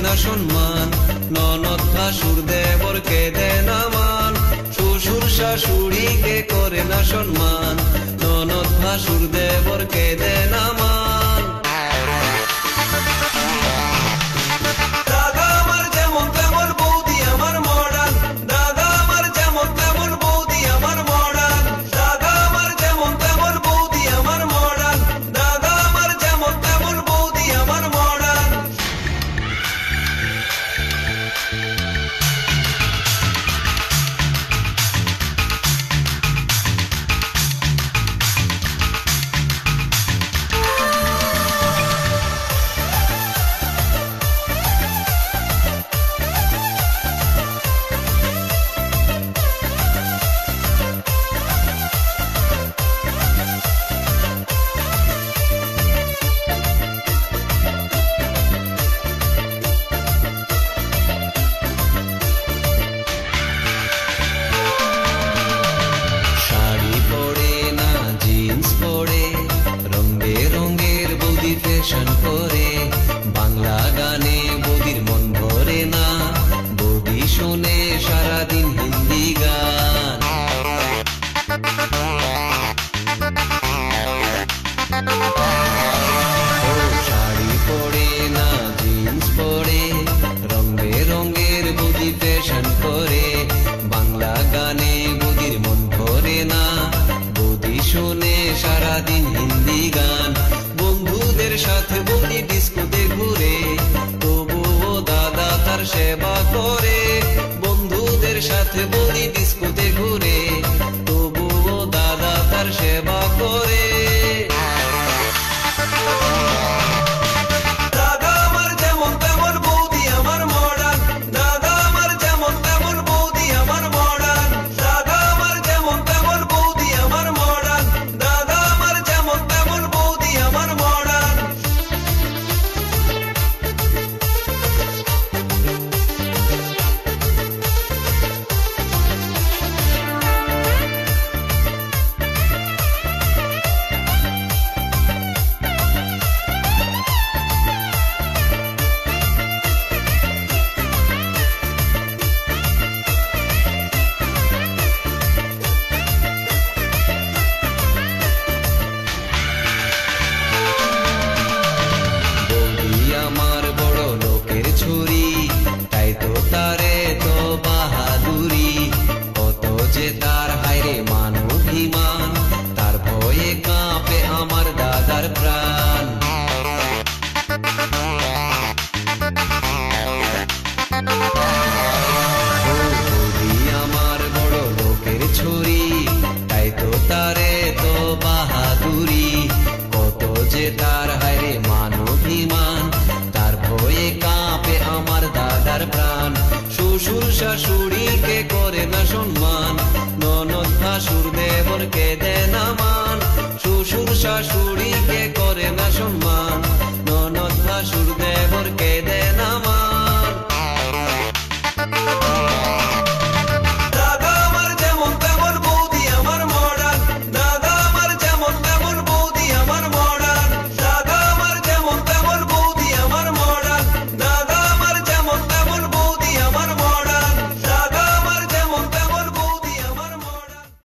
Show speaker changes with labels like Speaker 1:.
Speaker 1: না সম্মান, ননদ ভাসুর দেবরকে দেয় না মান, শ্বশুর শাশুড়িকে করে না সম্মান, ননদ ভাসুর দেবরকে দেয় না মান। দাদা আমার যেমন তেমন বৌদি আমার মডার্ন, দাদা আমার যেমন তেমন বৌদি আমার মডার্ন, দাদা আমার যেমন তেমন বৌদি আমার মডার্ন, দাদা আমার যেমন তেমন বৌদি আমার মডার্ন। করে বাংলা গানে বৌদির মন ভরে না, বৌদি শোনে সারাদিন হিন্দি গান। শাড়ি পরে না জিন্স পরে, রং বেরঙের বৌদি ফ্যাশন করে, বাংলা গানে বৌদির মন ভরে না, বৌদি শোনে সারাদিন হিন্দি গান। বন্ধুদের সাথে বৌদি ডিস্কোতে ঘুরে, তবুও দাদা তার সেবা করে, বন্ধুদের সাথে বৌদি ডিস্কোতে ঘুরে, তবুও দাদা তার সেবা করে। দাদা আমার যেমন তেমন বৌদি আমার মডার্ন, দাদা আমার যেমন তেমন বৌদি আমার মডার্ন, দাদা আমার যেমন তেমন বৌদি আমার মডার্ন, দাদা আমার যেমন তেমন বৌদি আমার মডার্ন। আমার বড় লোকের ছুরি, তাই তো তারে তো বাহাদুরি, কত যে তার হায়রে মান অভিমান, তার ভয়ে কাঁপে আমার দাদার প্রাণ। বৌদি আমার বড় লোকের ছুরি, তাই তো তারে তো বাহাদুরি, কত যে তার হায়রে মান অভিমান, তার ভয়ে কাঁপে আমার দাদার প্রাণ। শ্বশুর শাশুড়িকে করে না সম্মান, ননদ ভাসুর দেবরকে দেয় না মান।